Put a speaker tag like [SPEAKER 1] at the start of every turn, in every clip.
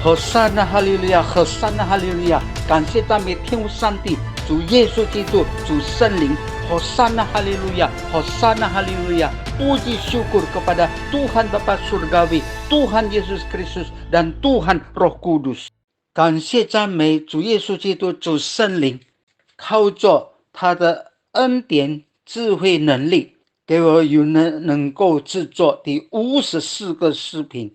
[SPEAKER 1] 和散那哈利路亚，和散那哈利路亚！感谢赞美天父上帝，主耶稣基督，主圣灵，和散那哈利路亚，和散那哈利路亚！Puji syukur kepada Tuhan Bapa Surgawi, Tuhan Yesus Kristus, dan Tuhan Roh Kudus。感谢赞美主耶稣基督，主圣灵，靠着他的恩典、智慧、能力，给我有能够制作第54个视频。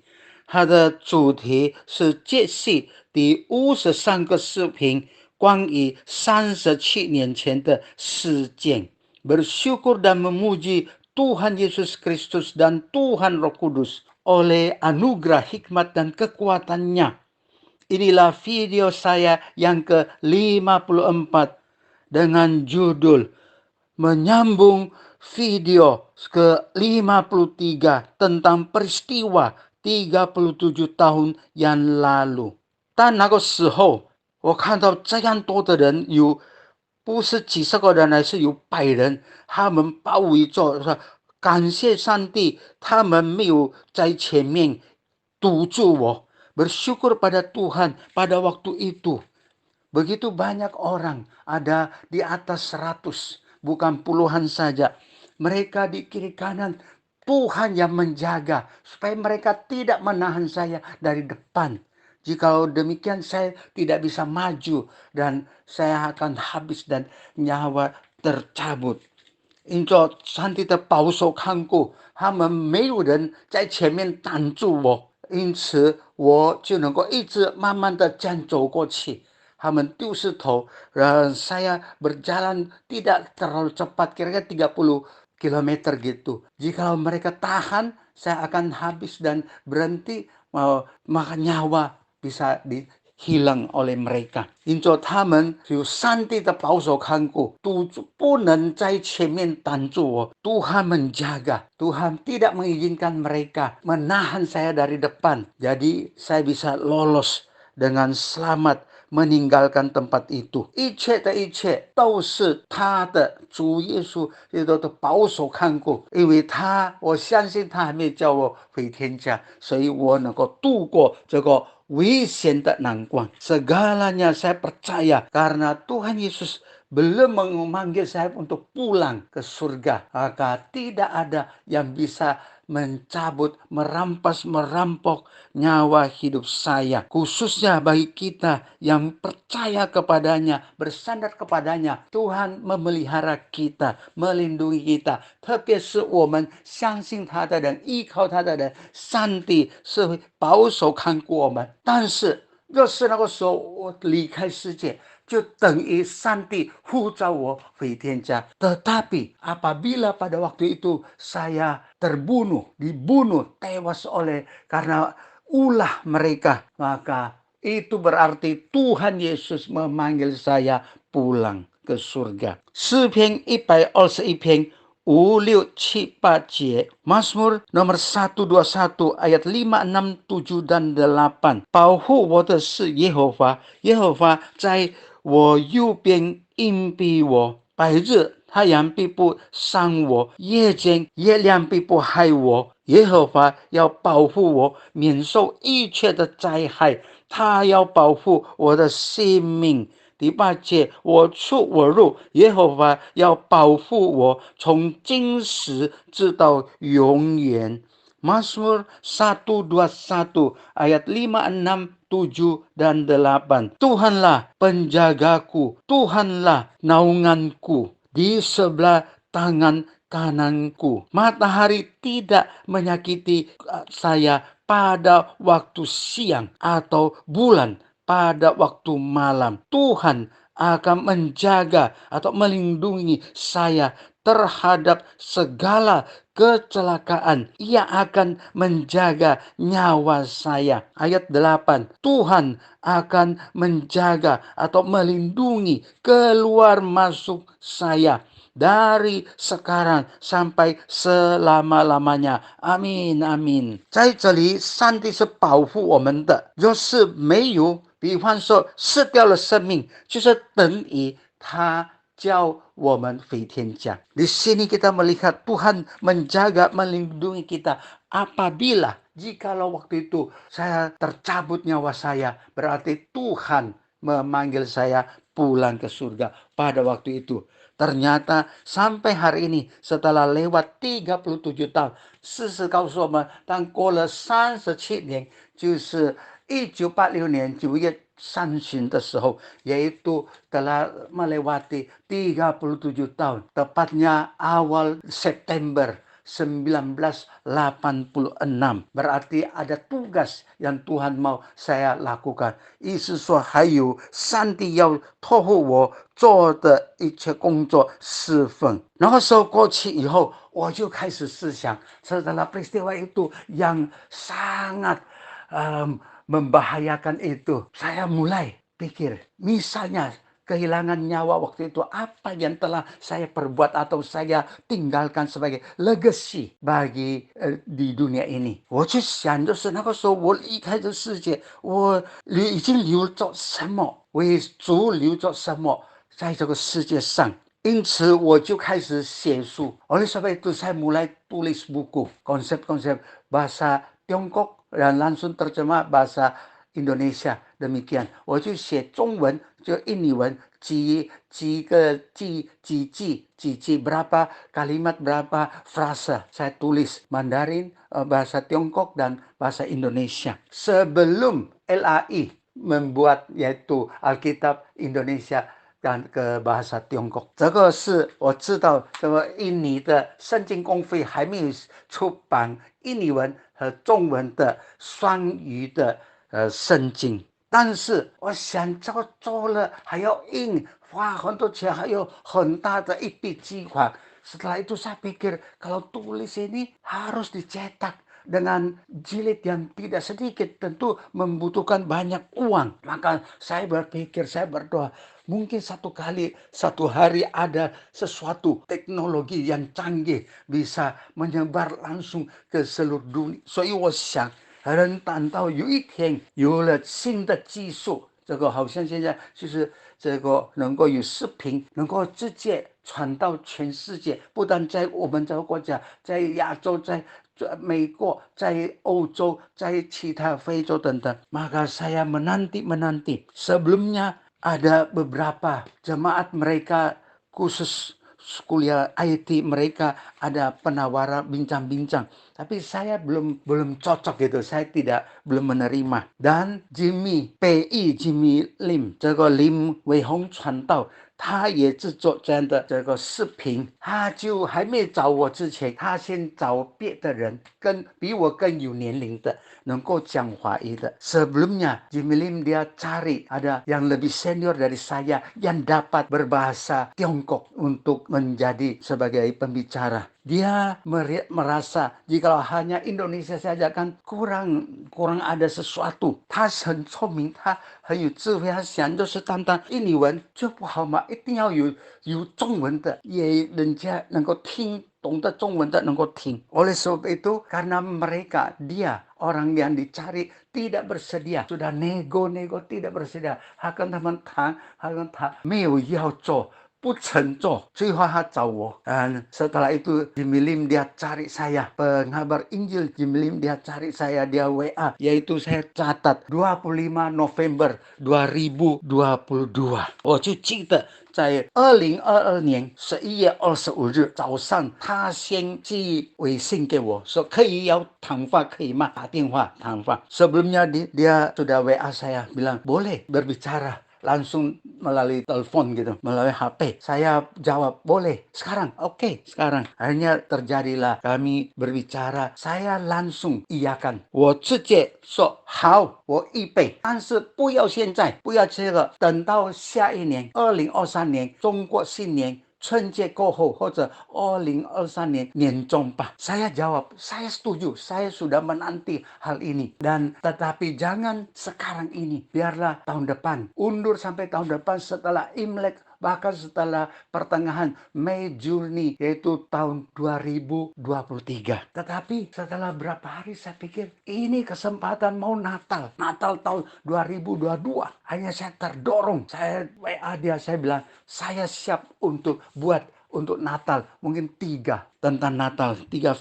[SPEAKER 1] 它的主题是接续第53个视频，关于37年前的事件。Bersyukur dan memuji Tuhan Yesus Kristus dan Tuhan Roh Kudus oleh anugerah hikmat dan kekuatannya. Inilah video saya yang ke-54 dengan judul menyambung video ke-53 tentang peristiwa 37tahun yang lalu。但那个时候我看到这样多的人，有不是几十个人，而是有100人，他们包围着，说感谢上帝，他们没有在前面堵住我。Bersyukur pada Tuhan pada waktu itu. Begitu banyak orang, ada di atas 100, bukan puluhan saja. Mereka di kiri kanan, Tuhan yang menjaga supaya mereka tidak menahan saya dari depan. Jika demikian saya tidak bisa maju dan saya akan habis dan nyawa tercabut。因着上帝的保守看顾，他们没有人在前面挡住我，因此我就能够一直慢慢的这样走过去。他们丢石头，saya berjalan tidak terlalu cepat, kira-kira 30 kilometer gitu. Jika mereka tahan, saya akan habis dan berhenti, maka nyawa bisa hilang oleh mereka。因着他们有上帝的保守看顾，不能在前面挡住我。Tuhan menjaga, Tuhan tidak mengizinkan mereka menahan saya dari depan. Jadi saya bisa lolos dengan selamat meninggalkan tempat itu。一切的一切都是他的主耶稣基督的保守看顾，因为我相信他还没叫我回天家，所以我能够度过这个危险的难关。Segalanya saya percaya karena Tuhan Yesus belum memanggil saya untuk pulang ke surga, maka tidak ada yang bisa mencabut, merampas, merampok nyawa hidup saya. Khususnya bagi kita yang percaya kepadanya, bersandar kepadanya, Tuhan memelihara kita, melindungi kita。特别是我们相信他的人，依靠他的人，上帝是会保守看顾我们。但是若是那个时候我离开世界，就等于上帝呼召我回天家。Tetapi apabila pada waktu itu saya dibunuh, tewas karena ulah mereka, maka itu berarti Tuhan Yesus memanggil saya pulang ke surga。诗篇121篇5、6、7、8节， Mazmur nomor 121 ayat 5、6、7 dan 8。 保护我的是耶和华，耶和华在我右边荫庇我，白日太阳必不伤我，夜间月亮必不害我。耶和华要保护我免受一切的灾害，他要保护我的性命。第8节，我出我入，耶和华要保护我从今时直到永远。 Mazmur 121 ayat 5, 6, 7 dan 8。 Tuhanlah penjagaku, Tuhanlah naunganku di sebelah tangan kananku. Matahari tidak menyakiti saya pada waktu siang atau bulan pada waktu malam. Tuhan akan menjaga atau melindungi saya terhadap segala kecelakaan. Ia akan menjaga nyawa saya. Ayat 8. Tuhan akan menjaga atau melindungi keluar masuk saya dari sekarang sampai selama-lamanya。 阿们，阿们。在这里，上帝是保护我们的。若是没有，比方说失掉了生命，就是等于他叫我们飞天降. Di sini kita melihat Tuhan menjaga, melindungi kita. Apabila jikalau waktu itu saya tercabut nyawa saya, berarti Tuhan memanggil saya pulang ke surga pada waktu itu. Ternyata sampai hari ini setelah lewat 37 tahun,40告诉我们，当过了37年，就是1986年9月30的时候, yaitu telah melewati 37 tahun, tepatnya awal September 1986. Berarti ada tugas yang Tuhan mau saya lakukan. 意思说还有上帝要托付我做的一切工作侍奉。然后说过去以后，我就开始思想 setelah peristiwa itu yang sangat membahayakan itu. Saya mulai pikir, misalnya kehilangan nyawa waktu itu, apa yang telah saya perbuat atau saya tinggalkan sebagai legacy bagi di dunia ini. 我去想就是那个时候我离开这世界，我已经留着什么，为主留着什么在这个世界上。因此我就开始写书. Oleh sebab itu saya mulai tulis buku, konsep-konsep bahasa Tiongkok dan langsung terjemah bahasa Indonesia. Demikian, 我就写中文，就印尼文，几个几句 berapa kalimat, berapa frasa saya tulis Mandarin, bahasa Tiongkok dan bahasa Indonesia. Sebelum LAI membuat yaitu Alkitab Indonesia dan ke bahasa Tiongkok. 这个是我知道这个印尼的圣经公会还没有出版印尼文和中文的双语的圣经。但是我想做了还要印，花很多钱，还有很大的一笔计划。Setelah itu saya pikir kalau tulis ini harus dicetak dengan jilid yang tidak sedikit, tentu membutuhkan banyak uang. Maka saya berpikir, saya berdoa, mungkin satu hari ada sesuatu teknologi yang canggih bisa menyebar langsung ke seluruh dunia. 所以我想人等到有一天有了新的技术，这个好像现在就是这个能够有视频，能够直接传到全世界，不但在我们这个国家，在亚洲，在美国，在欧洲，在其他非洲等等。Maka saya menanti sebelumnya ada beberapa jemaat mereka khusus kuliah IT, mereka ada penawaran bincang-bincang, tapi saya belum cocok gitu, saya belum menerima. Dan Jimmy Lim 这个林伟宏传道，他也制作这样的这个视频，他就还没找我之前，他先找别的人，比我更有年龄的，能够讲华语的。Sebelumnya Jimmy Lim dia cari ada yang lebih senior dari saya yang dapat berbahasa Tiongkok untuk menjadi sebagai pembicara. Dia merasa jika hanya Indonesia saja kan kurang ada sesuatu. 他很聪明，他很有智慧，他想就是单单印尼文就不好嘛，一定要有中文的，也人家能够听懂得中文的能够听。Oleh sebab itu karena mereka dia orang yang dicari tidak bersedia, sudah nego tidak bersedia， 他没有要做，不曾做，最后他找我。Setelah itu Jimmy Lim dia cari saya, pengabar Injil Jimmy Lim dia cari saya, dia WA, yaitu saya catat 25 November 2022。我就记得在2022年11月25日早上，他先寄微信给我说可以要谈话可以吗？打电话谈话。Sebelumnya dia sudah WA saya bilang boleh berbicara langsung melalui telepon gitu, melalui HP. Saya jawab boleh sekarang, oke, sekarang. Akhirnya terjadilah kami berbicara, saya langsung iyakan. 我直接说好，我预备，但是不要现在，不要这个，等到下一年2023年中国新年春节过后或者2023年年中吧. Saya jawab, saya setuju, saya sudah menanti hal ini. Dan tetapi jangan sekarang ini, biarlah tahun depan, undur sampai tahun depan setelah Imlek bahkan setelah pertengahan Mei Juni yaitu tahun 2023. Tetapi setelah berapa hari saya pikir ini kesempatan mau Natal tahun 2022. Hanya saya terdorong, saya WA dia, saya bilang saya siap untuk buat untuk Natal mungkin 3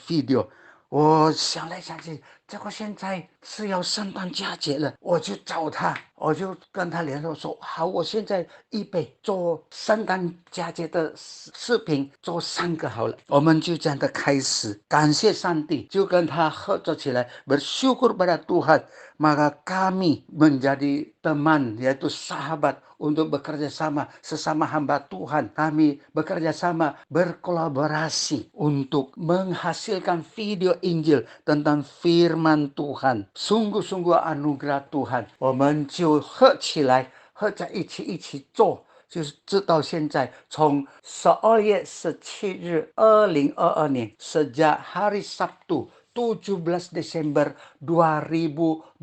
[SPEAKER 1] video。我想来想去，这个现在是要圣诞佳节了，我就找他，我就跟他联络说，好，我现在预备做圣诞佳节的视频，做3个好了。我们就这样的开始，感谢上帝，就跟他合作起来，bersyukur pada Tuhan。maka kami menjadi teman, yaitu sahabat untuk bekerja sama sesama hamba Tuhan. Kami bekerja sama, berkolaborasi untuk menghasilkan video Injil tentang firman Tuhan. Sungguh-sungguh anugerah Tuhan，我们就合起来，合在一起做。就是直到现在，从12月17日2022年 sejak hari Sabtu 17 Desember 2022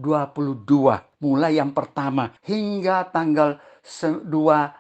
[SPEAKER 1] mulai yang pertama hingga tanggal 2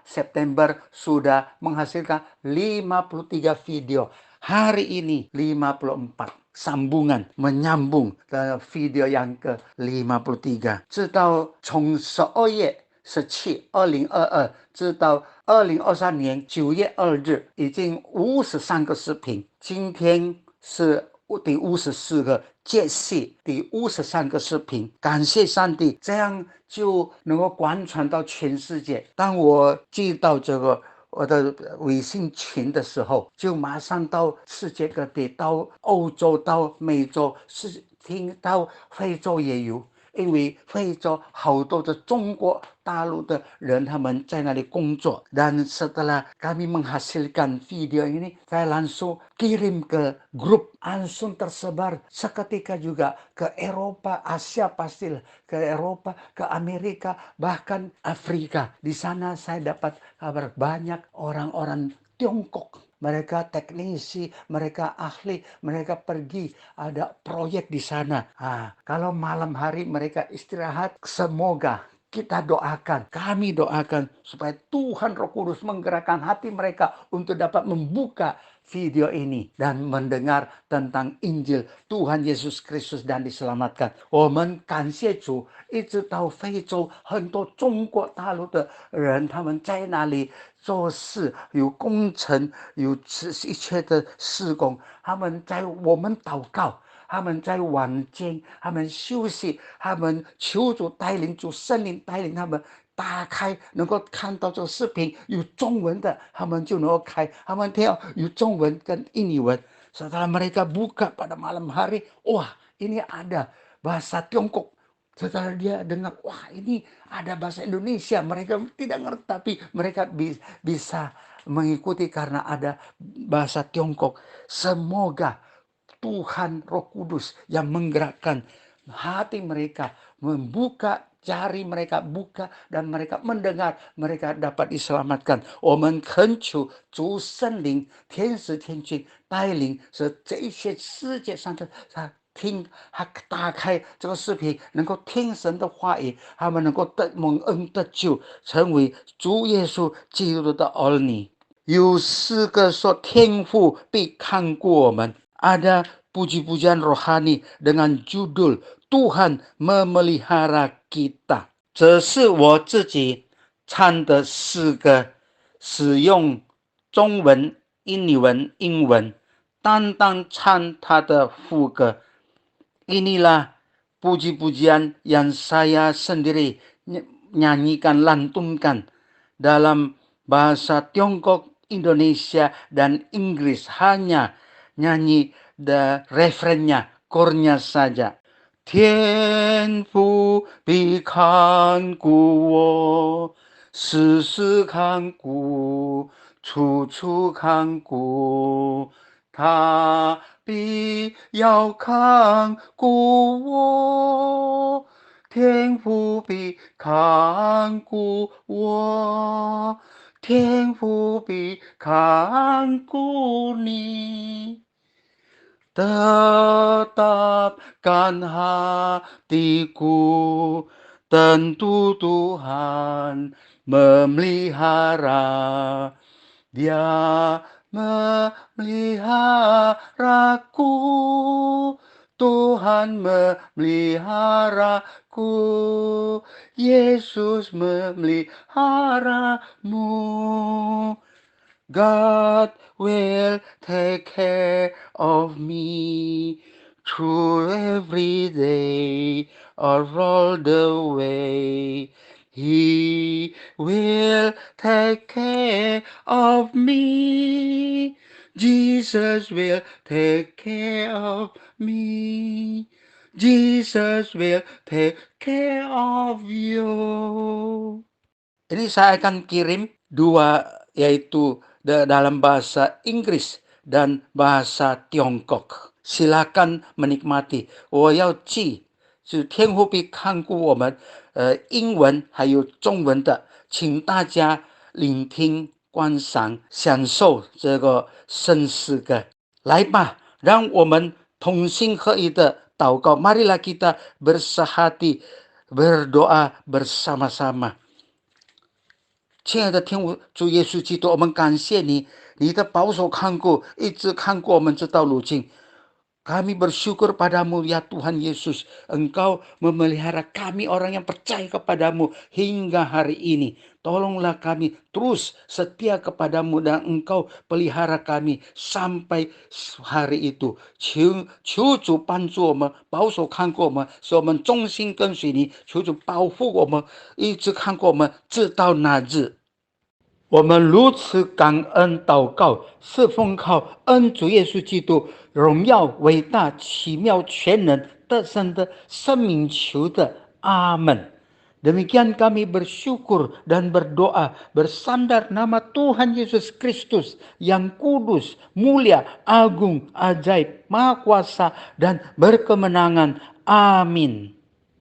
[SPEAKER 1] September sudah menghasilkan 53 video. Hari ini 54 sambungan menyambung ke video yang ke-53. 直到从12月17 2022直到2023年9月2日已经53个视频，今天是第54个，接续第53个视频。感谢上帝，这样就能够广传到全世界。当我接到这个我的微信群的时候，就马上到世界各地，到欧洲，到美洲，是听到非洲也有。因为非洲好多的中国大陆的人他们在那里工作, dan setelah kami menghasilkan video ini saya langsung kirim ke grup, langsung tersebar seketika juga ke Eropa, Asia pastilah, ke Eropa, ke Amerika, bahkan Afrika. Di sana saya dapat kabar banyak orang-orang Tiongkok, mereka teknisi, mereka ahli, mereka pergi ada proyek di sana. Kalau malam hari mereka istirahat, semoga kita doakan, kami doakan supaya Tuhan Roh Kudus menggerakkan hati mereka untuk dapat membuka video ini dan mendengar tentang Injil Tuhan Yesus Kristus dan diselamatkan. 我们感谢主，一直到非洲很多中国大陆的人，他们在那里做事，有工程，有一切的事工，他们在我们祷告，他们在晚间，他们休息，他们求主带领，主圣灵带领他们打开，能够看到这个视频有中文的，他们就能够开，他们听有中文跟印尼文。Setelah mereka buka pada malam hari, wah ini ada bahasa Tiongkok. Setelah dia dengar, wah ini ada bahasa Indonesia, mereka tidak ngerti tapi mereka bisa mengikuti karena ada bahasa Tiongkok. Semoga Tuhan Roh Kudus yang menggerakkan hati mereka, membuka jari mereka, buka dan mereka mendengar, mereka dapat diselamatkan. 我们恳求主圣灵、天使天君带领，使这些世界上的听，他打开这个视频，能够听神的话语，他们能够蒙恩得救，成为主耶稣基督的儿女。有4个说天父必看顾我们。Ada puji-pujian rohani dengan judul Tuhan memelihara kita. 这是我自己唱的4个，使用中文、印尼文、英文，单单唱它的副歌。Inilah puji-pujian yang saya sendiri nyanyikan, lantunkan dalam bahasa Tiongkok, Indonesia, dan Inggris. Hanya nyanyi refrennya, chordnya saja. 天父必看顾我，时时看顾，处处看顾，他必要看顾我，天父必看顾我，天父必看顾你。Tetapkan hatiku, tentu Tuhan memelihara. Dia memeliharaku. Tuhan memeliharaku. Yesus memeliharamu. God will take care of me through every day or all the way. He will take care of me. Jesus will take care of me. Jesus will take care of you. Ini saya akan kirim dua, yaitu dalam bahasa Inggris dan bahasa Tiongkok. Silakan menikmati. 我要寄是天父必看顾我们英文还有中文的，请大家聆听、观赏、享受这个圣诗歌。来吧，让我们同心合一的祷告。Marilah kita bersehati berdoa bersama-sama。亲爱的天父主耶稣基督，我们感谢你，你的保守看顾一直看顾我们直到如今。Kami bersyukur padamu ya Tuhan Yesus. Engkau memelihara kami orang yang percaya kepadamu hingga hari ini. Tolonglah kami terus setia kepadamu dan engkau pelihara kami sampai hari itu. 求主帮助我们，保守看顾我们，使我们忠心跟随你。求主保护我们，一直看顾我们，直到那日。我们如此感恩祷告，是奉靠恩主耶稣基督荣耀伟大奇妙全能得胜的生命求的，阿门。Demikian kami bersyukur dan berdoa bersandar nama Tuhan Yesus Kristus yang kudus, mulia, agung, ajaib, maha kuasa dan berkemenangan. Amin.